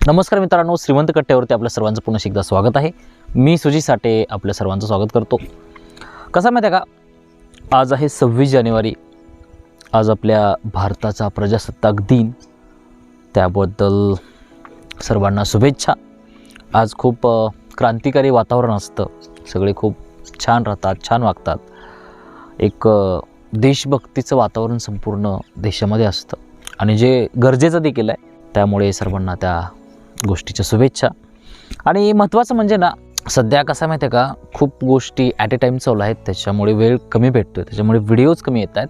नमस्कार मित्रांनो, श्रीमंत कट्ट्यावरती आपल्या सर्वांचं पुन्हा एकदा स्वागत आहे. मी सुजी साठे आपल्या सर्वांचं स्वागत करतो. कसं माहिती आहे का, आज आहे 26 जानेवारी. आज आपल्या भारताचा प्रजासत्ताक दिन. त्याबद्दल सर्वांना शुभेच्छा. आज खूप क्रांतिकारी वातावरण असतं. सगळे खूप छान राहतात, छान वागतात. एक देशभक्तीचं वातावरण संपूर्ण देशामध्ये असतं आणि जे गरजेचं देखील आहे. त्यामुळे सर्वांना त्या गोष्टीच्या शुभेच्छा. आणि महत्त्वाचं म्हणजे ना, सध्या कसं माहिती आहे का, खूप गोष्टी ॲट ए टाईम चालू आहेत. त्याच्यामुळे वेळ कमी भेटतो आहे, त्याच्यामुळे व्हिडिओज कमी येत आहेत.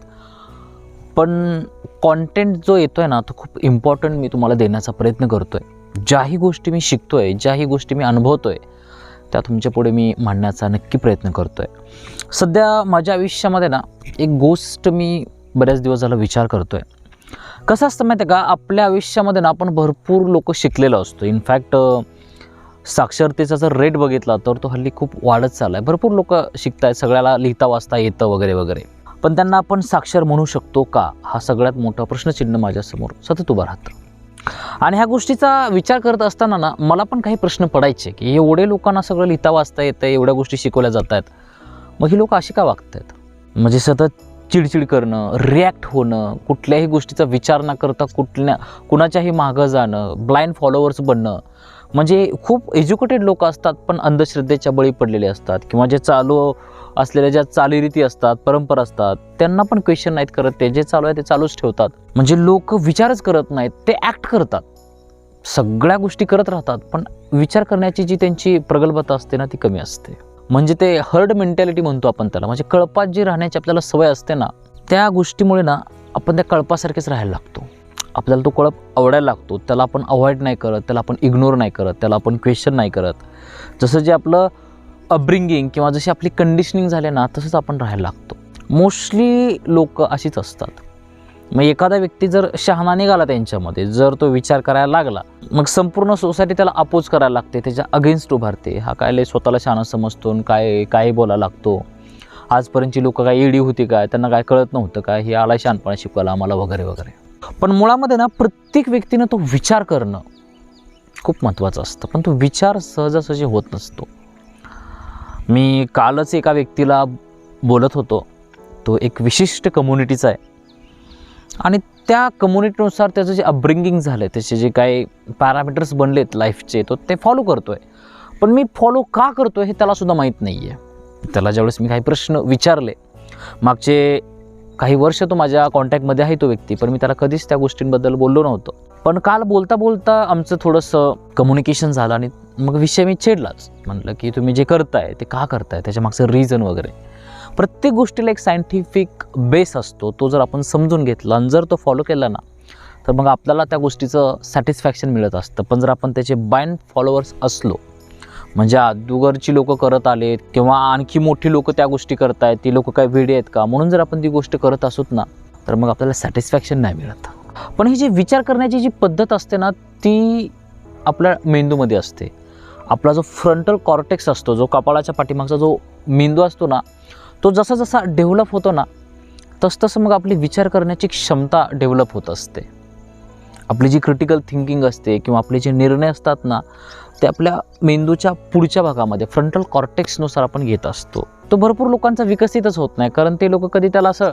पण कॉन्टेंट जो येतो आहे ना, तो खूप इम्पॉर्टंट मी तुम्हाला देण्याचा प्रयत्न करतो आहे. ज्याही गोष्टी मी शिकतो आहे, ज्याही गोष्टी मी अनुभवतो आहे, त्या तुमच्या पुढे मी मांडण्याचा नक्की प्रयत्न करतो आहे. सध्या माझ्या आयुष्यामध्ये ना, एक गोष्ट मी बऱ्याच दिवस झाला विचार करतो आहे. कसं असतं माहिती आहे का, आपल्या आयुष्यामध्ये ना आपण भरपूर लोक शिकलेलो असतो. इनफॅक्ट साक्षरतेचा जर रेट बघितला तर तो हल्ली खूप वाढत चालला आहे. भरपूर लोक शिकत आहेत, सगळ्याला लिहिता वाचता येतं वगैरे वगैरे. पण त्यांना आपण साक्षर म्हणू शकतो का, हा सगळ्यात मोठा प्रश्नचिन्ह माझ्यासमोर सतत उभा राहतं. आणि ह्या गोष्टीचा विचार करत असताना ना, मला पण काही प्रश्न पडायचे की एवढे लोकांना सगळं लिहिता वाचता येतं, एवढ्या गोष्टी शिकवल्या जात आहेत, मग ही लोक अशी का वागत आहेत? म्हणजे सतत चिडचिड करणं, रिॲक्ट होणं, कुठल्याही गोष्टीचा विचार न करता कुणाच्याही मागं जाणं, ब्लाइंड फॉलोअर्स बनणं. म्हणजे खूप एज्युकेटेड लोक असतात पण अंधश्रद्धेच्या बळी पडलेले असतात, किंवा जे चालू असलेल्या ज्या चालीरीती असतात, परंपरा असतात, त्यांना पण क्वेश्चन नाहीत करत. ते जे चालू आहे ते चालूच ठेवतात. म्हणजे लोक विचारच करत नाहीत, ते ॲक्ट करतात. सगळ्या गोष्टी करत राहतात, पण विचार करण्याची जी त्यांची प्रगल्भता असते ना, ती कमी असते. म्हणजे ते हर्ड मेंटॅलिटी म्हणतो आपण त्याला. म्हणजे कळपात जी राहण्याची आपल्याला सवय असते ना, त्या गोष्टीमुळे ना आपण त्या कळपासारखेच राहायला लागतो. आपल्याला तो कळप आवडायला लागतो. त्याला आपण अवॉइड नाही करत, त्याला आपण इग्नोर नाही करत, त्याला आपण क्वेश्चन नाही करत. जसं जे आपलं अपब्रिंगिंग किंवा जशी आपली कंडिशनिंग झाले ना, तसंच आपण राहायला लागतो. मोस्टली लोक अशीच असतात. मग एखादा व्यक्ती जर शहाणा निघाला त्यांच्यामध्ये, जर तो विचार करायला लागला, मग संपूर्ण सोसायटी त्याला अपोज करायला लागते, त्याच्या अगेन्स्ट उभारते. हा काय लय स्वतःला शहाणा समजतो, काय बोलायला लागतो, आजपर्यंतची लोक काय येडी होती काय, त्यांना काय कळत नव्हतं काय, हे आला शहाणपणा शिकवायला आम्हाला वगैरे वगैरे. पण मुळामध्ये ना, प्रत्येक व्यक्तीनं तो विचार करणं खूप महत्त्वाचं असतं. पण तो विचार सहजासहजी होत नसतो. मी कालच एका व्यक्तीला बोलत होतो. तो एक विशिष्ट कम्युनिटीचा आहे आणि त्या कम्युनिटीनुसार त्याचं जे अपब्रिंगिंग झालं, त्याचे जे काही पॅरामीटर्स बनलेत लाईफचे, तो ते फॉलो करतो आहे. पण मी फॉलो का करतो आहे हे त्यालासुद्धा माहीत नाही आहे. त्याला ज्यावेळेस मी काही प्रश्न विचारले, मागचे काही वर्ष तो माझ्या कॉन्टॅक्टमध्ये आहे तो व्यक्ती, पण मी त्याला कधीच त्या गोष्टींबद्दल बोललो नव्हतो. पण काल बोलता बोलता आमचं थोडंसं कम्युनिकेशन झालं आणि मग विषय मी छेडलाच. म्हटलं की तुम्ही जे करताय ते का करताय, त्याच्या मागचं रिझन वगैरे. प्रत्येक गोष्टीला एक सायंटिफिक बेस असतो. तो जर आपण समजून घेतला आणि जर तो फॉलो केला ना, तर मग आपल्याला त्या गोष्टीचं सॅटिस्फॅक्शन मिळत असतं. पण जर आपण त्याचे ब्लाइंड फॉलोअर्स असलो, म्हणजे अगोदरची लोक करत आलेत किंवा आणखी मोठी लोक त्या गोष्टी करतायत, ती लोक काय वेडे आहेत का, म्हणून जर आपण ती गोष्ट करत असोत ना, तर मग आपल्याला सॅटिस्फॅक्शन नाही मिळत. पण ही जी विचार करण्याची जी पद्धत असते ना, ती आपल्या मेंदूमध्ये असते. आपला जो फ्रंटल कॉर्टेक्स असतो, जो कपाळाच्या पाठीमागचा जो मेंदू असतो ना, तो जसा जसा डेव्हलप होतो ना, तसतसं मग आपली विचार करण्याची क्षमता डेव्हलप होत असते. आपली जी क्रिटिकल थिंकिंग असते किंवा आपले जे निर्णय असतात ना, ते आपल्या मेंदूच्या पुढच्या भागामध्ये फ्रंटल कॉर्टेक्सनुसार आपण घेत असतो. तो भरपूर लोकांचा विकसितच होत नाही, कारण ते लोक कधी त्याला असं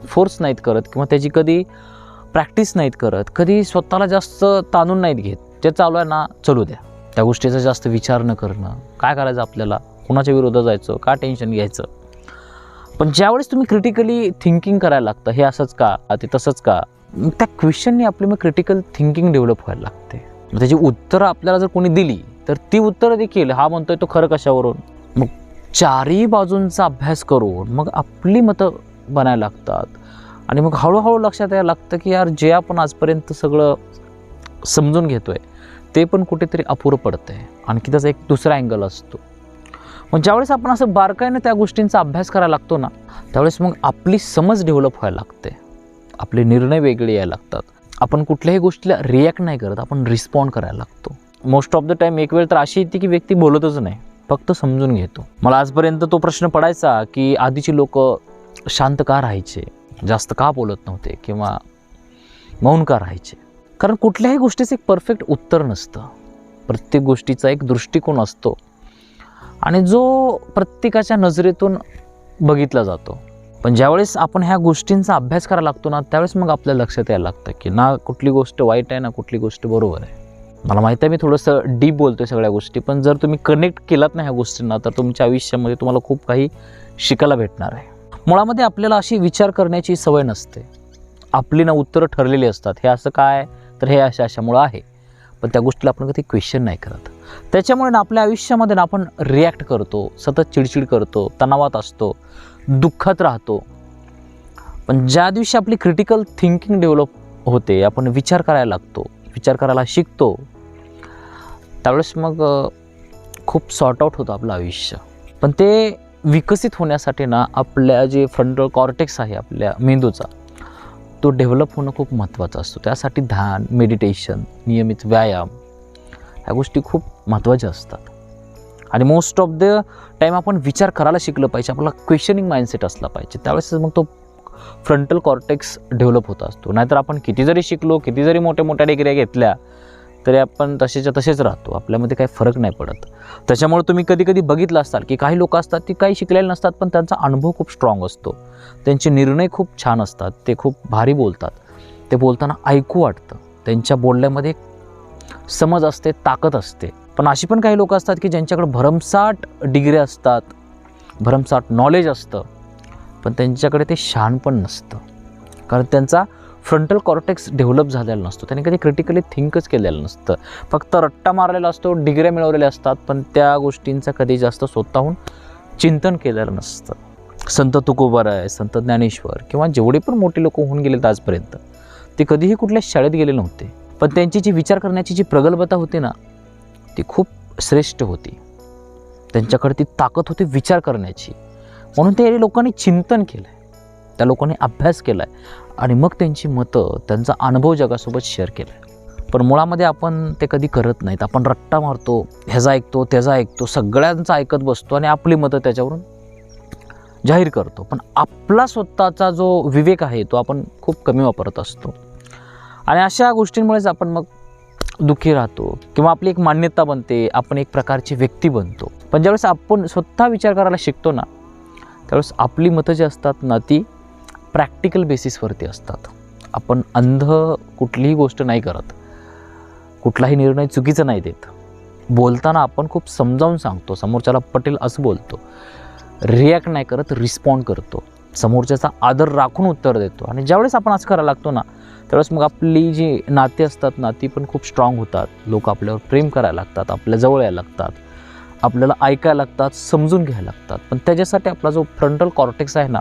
फोर्स नाहीत करत किंवा त्याची कधी प्रॅक्टिस नाहीत करत, कधी स्वतःला जास्त ताणून नाहीत घेत. जे चालू आहे ना, चालू द्या. त्या गोष्टीचा जास्त विचार न करणं, काय करायचं आपल्याला, कुणाच्या विरोधात जायचं, का टेन्शन घ्यायचं. पण ज्यावेळेस तुम्ही क्रिटिकली थिंकिंग करायला लागतं, हे असंच का, ते तसंच का, त्या क्वेश्चननी आपली मग क्रिटिकल थिंकिंग डेव्हलप व्हायला लागते. मग त्याची उत्तरं आपल्याला जर कोणी दिली, तर ती उत्तरं देखील हा म्हणतोय तो खरं कशावरून, मग चारही बाजूंचा अभ्यास करून मग आपली मतं बनायला लागतात. आणि मग हळूहळू लक्षात यायला लागतं की यार, जे आपण आजपर्यंत सगळं समजून घेतोय ते पण कुठेतरी अपुरं पडतं आहे. आणखी त्याचा एक दुसरा अँगल असतो. मग ज्यावेळेस आपण असं बारकाईनं त्या गोष्टींचा अभ्यास करायला लागतो ना, त्यावेळेस मग आपली समज डेव्हलप व्हायला लागते. आपले निर्णय वेगळे यायला लागतात. आपण कुठल्याही गोष्टीला रिॲक्ट नाही करत, आपण रिस्पॉन्ड करायला लागतो. मोस्ट ऑफ द टाईम एक वेळ तर अशी येते की व्यक्ती बोलतच नाही, फक्त समजून घेतो. मला आजपर्यंत तो प्रश्न पडायचा की आधीची लोक शांत का राहायचे, जास्त का बोलत नव्हते किंवा मौन का राहायचे. कारण कुठल्याही गोष्टीचं एक परफेक्ट उत्तर नसतं. प्रत्येक गोष्टीचा एक दृष्टिकोन असतो आणि जो प्रत्येकाच्या नजरेतून बघितला जातो. पण ज्यावेळेस आपण ह्या गोष्टींचा अभ्यास करायला लागतो ना, त्यावेळेस मग आपल्या लक्षात यायला लागतं की ना कुठली गोष्ट वाईट आहे ना कुठली गोष्ट बरोबर आहे. मला माहिती आहे मी थोडंसं डीप बोलतोय सगळ्या गोष्टी, पण जर तुम्ही कनेक्ट केलात ना ह्या गोष्टींना तर तुमच्या आयुष्यामध्ये तुम्हाला खूप काही शिकायला भेटणार आहे. मुळामध्ये आपल्याला अशी विचार करण्याची सवय नसते. आपली ना उत्तरं ठरलेली असतात, हे असं काय तर हे अशामुळं आहे, पण त्या गोष्टीला आपण कधी क्वेश्चन नाही करत. त्याच्यामुळे ना आपल्या आयुष्यामध्ये ना आपण रिॲक्ट करतो, सतत चिडचिड करतो, तणावात असतो, दुःखात राहतो. पण ज्या दिवशी आपली क्रिटिकल थिंकिंग डेव्हलप होते, आपण विचार करायला लागतो, विचार करायला शिकतो, त्यावेळेस मग खूप सॉर्ट आउट होतं आपलं आयुष्य. पण ते विकसित होण्यासाठी ना आपल्या जे फ्रंटल कॉर्टेक्स आहे आपल्या मेंदूचा, तो डेव्हलप होणं खूप महत्त्वाचं असतो. त्यासाठी ध्यान, मेडिटेशन, नियमित व्यायाम ह्या गोष्टी खूप महत्त्वाच्या असतात. आणि मोस्ट ऑफ द टाईम आपण विचार करायला शिकलं पाहिजे, आपला क्वेश्चनिंग माइंडसेट असला पाहिजे, त्यावेळेस मग तो फ्रंटल कॉर्टेक्स डेव्हलप होत असतो. नाहीतर आपण किती जरी शिकलो, किती जरी मोठ्या डिग्र्या घेतल्या तरी आपण तसेच्या तसेच राहतो, आपल्यामध्ये काही फरक नाही पडत. त्याच्यामुळे तुम्ही कधी बघितलं असाल की काही लोक असतात ती काही शिकलेले नसतात, पण त्यांचा अनुभव खूप स्ट्रॉंग असतो, त्यांचे निर्णय खूप छान असतात, ते खूप भारी बोलतात, ते बोलताना ऐकू वाटतं, त्यांच्या बोलण्यामध्ये समज असते, ताकद असते. पण अशी पण काही लोक असतात की ज्यांच्याकडे भरमसाठ डिग्र्या असतात, भरमसाठ नॉलेज असतं, पण त्यांच्याकडे ते शहाणपण नसतं, कारण त्यांचा फ्रंटल कॉर्टेक्स डेव्हलप झालेला नसतो, त्यांनी कधी क्रिटिकली थिंकच केलेलं नसतं, फक्त रट्टा मारलेला असतो, डिग्र्या मिळवलेल्या असतात, पण त्या गोष्टींचं कधी जास्त स्वतःहून चिंतन केलेलं नसतं. संत तुकोबाराय, संत ज्ञानेश्वर किंवा जेवढे पण मोठे लोक होऊन गेलेत आजपर्यंत, ते कधीही कुठल्या शाळेत गेले नव्हते, पण त्यांची जी विचार करण्याची जी प्रगल्भता होती ना, ती खूप श्रेष्ठ होती. त्यांच्याकडे ती ताकद होती विचार करण्याची, म्हणून ते लोकांनी चिंतन केलं आहे, त्या लोकांनी अभ्यास केला आहे आणि मग त्यांची मतं, त्यांचा अनुभव जगासोबत शेअर केला आहे. पण मुळामध्ये आपण ते कधी करत नाहीत. आपण रट्टा मारतो, ह्याचा ऐकतो, त्याचा ऐकतो, सगळ्यांचा ऐकत बसतो आणि आपली मतं त्याच्यावरून जाहीर करतो. पण आपला स्वतःचा जो विवेक आहे तो आपण खूप कमी वापरत असतो आणि अशा गोष्टींमुळेच आपण मग दुःखी राहतो किंवा आपली एक मान्यता बनते, आपण एक प्रकारची व्यक्ती बनतो. पण ज्यावेळेस आपण स्वतः विचार करायला शिकतो ना, त्यावेळेस आपली मतं जी असतात ना ती प्रॅक्टिकल बेसिसवरती असतात. आपण अंध कुठलीही गोष्ट नाही करत, कुठलाही निर्णय चुकीचा नाही देत. बोलताना आपण खूप समजावून सांगतो, समोरच्याला पटेल असं बोलतो, रिॲक्ट नाही करत, रिस्पॉन्ड करतो, समोरच्याचा आदर राखून उत्तर देतो. आणि ज्यावेळेस आपण असं करायला लागतो ना, त्यावेळेस मग आपली जी नाती असतात ना ती पण खूप स्ट्रॉंग होतात. लोक आपल्यावर प्रेम करायला लागतात, आपल्या जवळ यायला लागतात, आपल्याला ऐकायला लागतात, समजून घ्यायला लागतात. पण त्याच्यासाठी आपला जो फ्रंटल कॉर्टेक्स आहे ना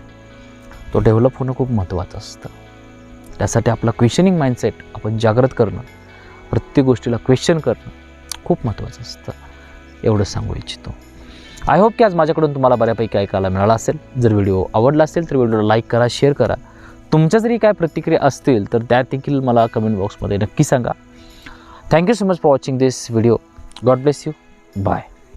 तो डेव्हलप होणं खूप महत्त्वाचं असतं. त्यासाठी आपला क्वेश्चनिंग माइंडसेट आपण जागृत करणं, प्रत्येक गोष्टीला क्वेश्चन करणं खूप महत्त्वाचं असतं. एवढंच सांगू इच्छितो. आय होप की आज माझ्याकडून तुम्हाला बऱ्यापैकी ऐकायला मिळाला असेल. जर व्हिडिओ आवडला असेल तर व्हिडिओला लाईक करा, शेअर करा. तुमच्या जरी काय प्रतिक्रिया असतील तर त्या देखील मला कमेंट बॉक्समध्ये नक्की सांगा. Thank you so much for watching this video. God bless you. Bye.